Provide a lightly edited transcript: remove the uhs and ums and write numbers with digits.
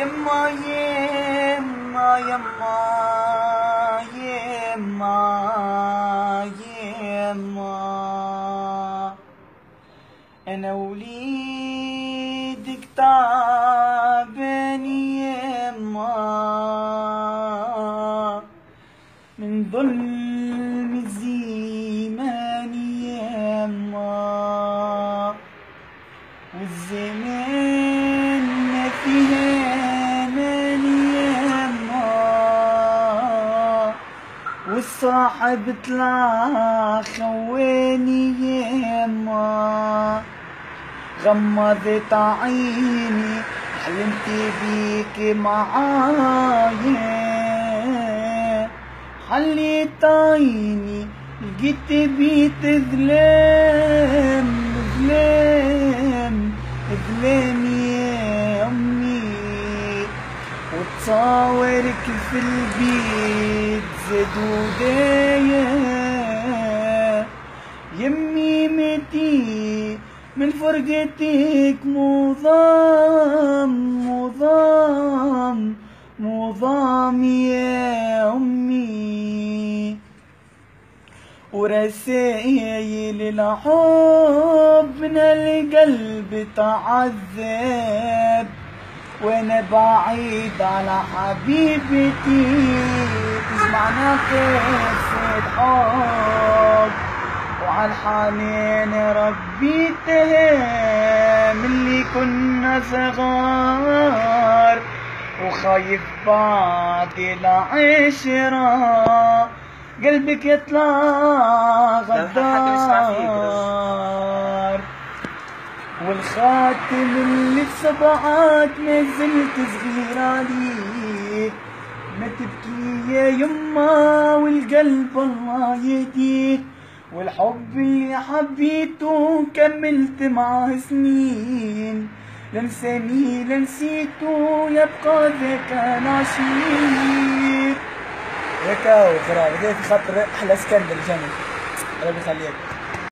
يما يما يما يما يما أنا وليدك تعبان يما من ظلم الزمان يما والزمان ما فيها امان يما والصاحب طلع خواني يما غمضت عيني حلمت بيك معايا حليت عيني لقيت بيت ظلام ظلام ظلام يا أمي وتصاورك في البيت زادوا دايا يمي متي من فرقتك مضام يا أمي ورسايل الحب من القلب تعذب وانا بعيد على حبيبتي تسمعنا قصة حب وعالحنين ربيتها من اللي كنا صغار وخايف بعد العشرة قلبك يطلع غدار والخاتم اللي بصبعك ما زلت صغير عليه ما تبكي يا يما والقلب الله يهديه والحب اللي حبيته كملت معاه سنين لنساني لنسيته يبقى ذاك العشير هيك وخراب هيك خاطر احلى اسكندر جنب ربي يخليك.